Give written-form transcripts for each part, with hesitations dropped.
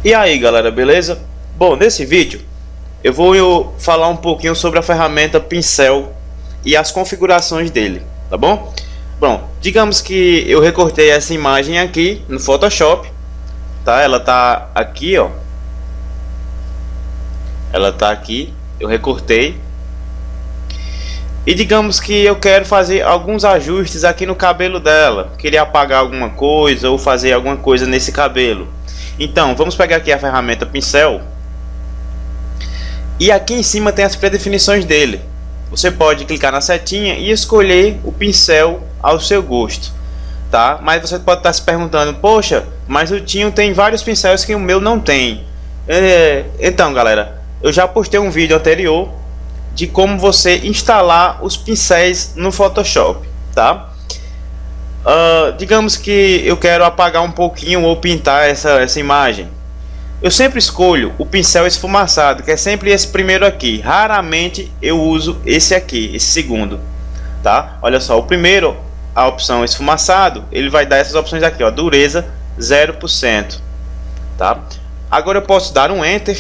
E aí galera, beleza? Bom, nesse vídeo eu vou falar um pouquinho sobre a ferramenta pincel e as configurações dele, tá bom? Bom, digamos que eu recortei essa imagem aqui no Photoshop, tá? Ela tá aqui, ó. Ela tá aqui, eu recortei. E digamos que eu quero fazer alguns ajustes aqui no cabelo dela. Queria apagar alguma coisa ou fazer alguma coisa nesse cabelo. Então, vamos pegar aqui a ferramenta pincel. E aqui em cima tem as predefinições dele. Você pode clicar na setinha e escolher o pincel ao seu gosto, tá? Mas você pode estar se perguntando: poxa, mas o Tinho tem vários pincéis que o meu não tem. Então galera, eu já postei um vídeo anterior de como você instalar os pincéis no Photoshop, tá? Digamos que eu quero apagar um pouquinho ou pintar essa imagem. Eu sempre escolho o pincel esfumaçado, que é sempre esse primeiro aqui. Raramente eu uso esse aqui, esse segundo, tá? Olha só, o primeiro, a opção esfumaçado, ele vai dar essas opções aqui, ó, dureza 0%, tá? Agora eu posso dar um Enter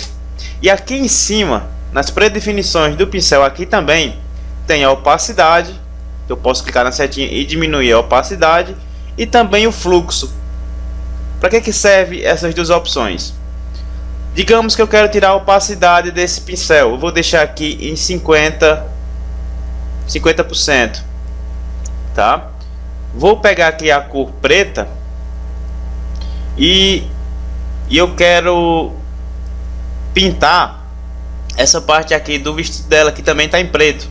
e aqui em cima, nas predefinições do pincel aqui também tem a opacidade. Eu posso clicar na setinha e diminuir a opacidade e também o fluxo. Para que serve essas duas opções? Digamos que eu quero tirar a opacidade desse pincel. Eu vou deixar aqui em 50%, tá? Vou pegar aqui a cor preta e eu quero pintar essa parte aqui do vestido dela, que também está em preto.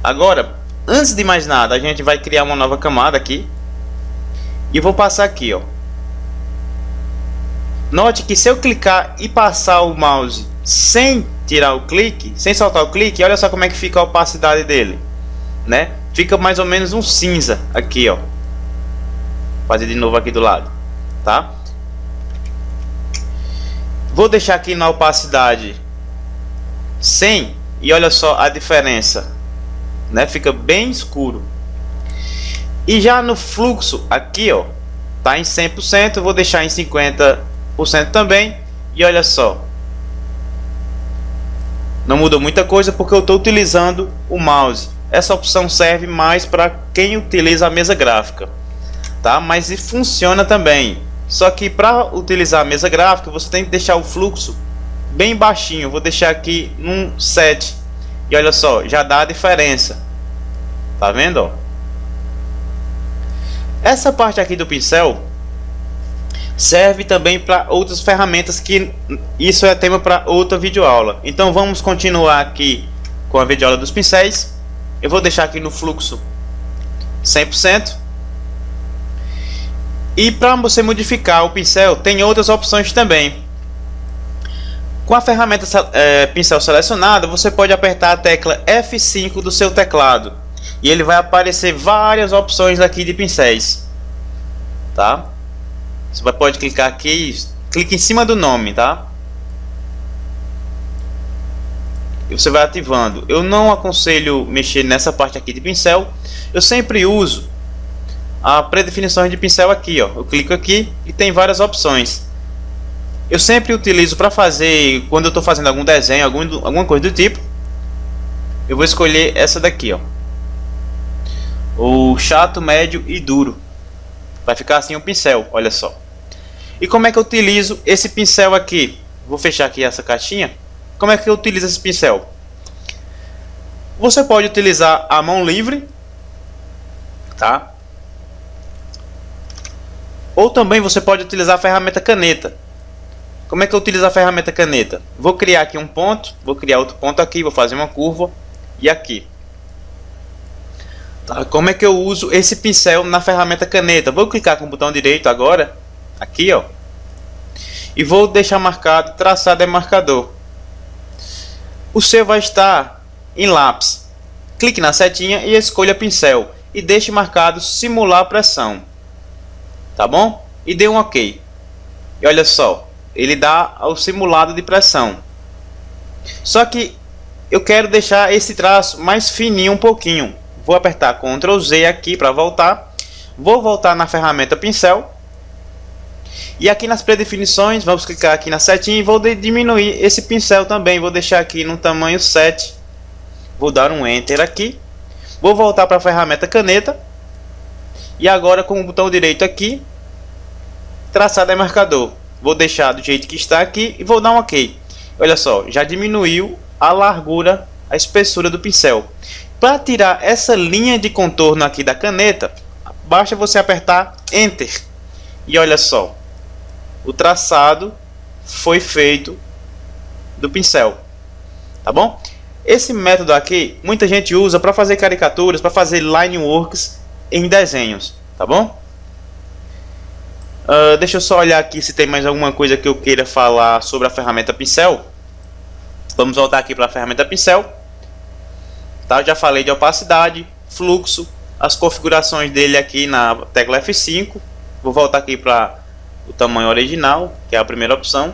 Agora, antes de mais nada, a gente vai criar uma nova camada aqui e vou passar aqui, ó. Note que se eu clicar e passar o mouse sem tirar o clique, sem soltar o clique, olha só como é que fica a opacidade dele, né? Fica mais ou menos um cinza aqui, ó. Vou fazer de novo aqui do lado, tá? Vou deixar aqui na opacidade 100 e olha só a diferença, né? Fica bem escuro. E já no fluxo aqui, ó, tá em 100%, eu vou deixar em 50% também e olha só, não mudou muita coisa porque eu estou utilizando o mouse. Essa opção serve mais para quem utiliza a mesa gráfica, tá? Mas funciona também, só que para utilizar a mesa gráfica você tem que deixar o fluxo bem baixinho. Eu vou deixar aqui num 7 e olha só, já dá a diferença, tá vendo, ó? Essa parte aqui do pincel serve também para outras ferramentas, que isso é tema para outra videoaula. Então vamos continuar aqui com a videoaula dos pincéis. Eu vou deixar aqui no fluxo 100%. E para você modificar o pincel tem outras opções também. Com a ferramenta pincel selecionada, você pode apertar a tecla F5 do seu teclado e ele vai aparecer várias opções aqui de pincéis, tá? Você pode clicar aqui, clique em cima do nome, tá? E você vai ativando. Eu não aconselho mexer nessa parte aqui de pincel. Eu sempre uso a predefinição de pincel aqui, ó. Eu clico aqui e tem várias opções. Eu sempre utilizo para fazer, quando eu estou fazendo algum desenho, alguma coisa do tipo, eu vou escolher essa daqui, ó. O chato, médio e duro. Vai ficar assim o pincel, olha só. E como é que eu utilizo esse pincel aqui? Vou fechar aqui essa caixinha. Como é que eu utilizo esse pincel? Você pode utilizar a mão livre, tá? Ou também você pode utilizar a ferramenta caneta. Como é que eu utilizo a ferramenta caneta? Vou criar aqui um ponto, vou criar outro ponto aqui, vou fazer uma curva e aqui. Como é que eu uso esse pincel na ferramenta caneta? Vou clicar com o botão direito agora, aqui, ó, e vou deixar marcado traçar demarcador. O seu vai estar em lápis. Clique na setinha e escolha pincel e deixe marcado simular pressão, tá bom? E dê um OK. E olha só, ele dá ao simulado de pressão. Só que eu quero deixar esse traço mais fininho um pouquinho. Vou apertar Ctrl Z aqui para voltar. Vou voltar na ferramenta pincel E aqui nas predefinições, vamos clicar aqui na setinha e vou diminuir esse pincel também. Vou deixar aqui no tamanho 7. Vou dar um Enter aqui. Vou voltar para a ferramenta caneta. E agora com o botão direito aqui, traçado é marcador. Vou deixar do jeito que está aqui e vou dar um OK. Olha só, já diminuiu a largura, a espessura do pincel. Para tirar essa linha de contorno aqui da caneta, basta você apertar Enter. E olha só, o traçado foi feito do pincel, tá bom? Esse método aqui muita gente usa para fazer caricaturas, para fazer line works em desenhos, tá bom? Deixa eu só olhar aqui se tem mais alguma coisa que eu queira falar sobre a ferramenta pincel. Vamos voltar aqui para a ferramenta pincel, tá? Eu já falei de opacidade, fluxo, as configurações dele aqui na tecla F5. Vou voltar aqui para o tamanho original, que é a primeira opção,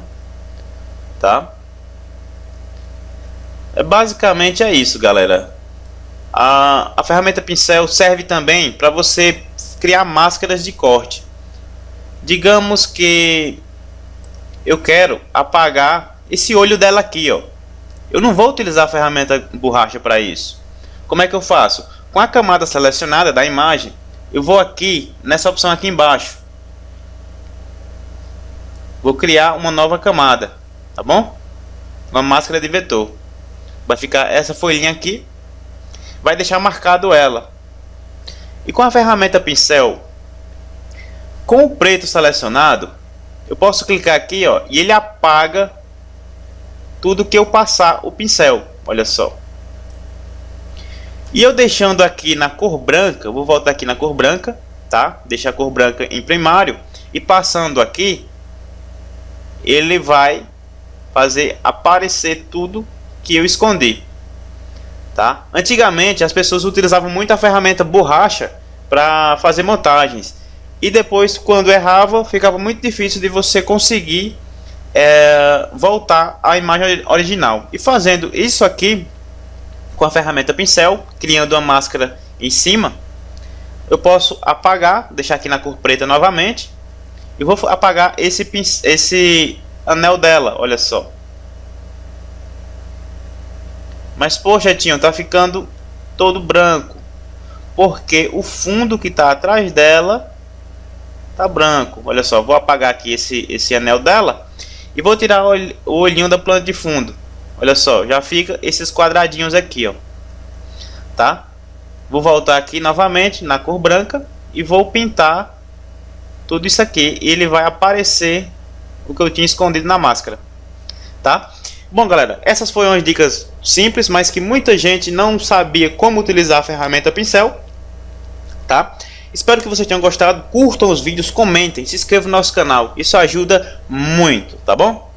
tá? Basicamente é isso, galera. A ferramenta pincel serve também para você criar máscaras de corte. Digamos que eu quero apagar esse olho dela aqui, ó. Eu não vou utilizar a ferramenta borracha para isso. Como é que eu faço? Com a camada selecionada da imagem, eu vou aqui nessa opção aqui embaixo. Vou criar uma nova camada, tá bom? Uma máscara de vetor. Vai ficar essa folhinha aqui. Vai deixar marcado ela. E com a ferramenta pincel, com o preto selecionado, eu posso clicar aqui, ó, e ele apaga tudo que eu passar o pincel. Olha só. E eu deixando aqui na cor branca, eu vou voltar aqui na cor branca, tá? Deixar a cor branca em primário e passando aqui, ele vai fazer aparecer tudo que eu escondi, tá? Antigamente as pessoas utilizavam muito a ferramenta borracha para fazer montagens e depois, quando errava, ficava muito difícil de você conseguir voltar à imagem original. E fazendo isso aqui com a ferramenta pincel, criando uma máscara em cima, eu posso apagar, deixar aqui na cor preta novamente. E vou apagar esse anel dela, olha só. Mas poxa, Tinho, tá ficando todo branco, porque o fundo que tá atrás dela tá branco. Olha só, vou apagar aqui esse anel dela e vou tirar o olhinho da planta de fundo. Olha só, já fica esses quadradinhos aqui, ó. Tá? Vou voltar aqui novamente na cor branca e vou pintar tudo isso aqui. E ele vai aparecer o que eu tinha escondido na máscara, tá? Bom, galera, essas foram as dicas simples, mas que muita gente não sabia como utilizar a ferramenta pincel, tá? Espero que vocês tenham gostado. Curtam os vídeos, comentem, se inscrevam no nosso canal. Isso ajuda muito, tá bom?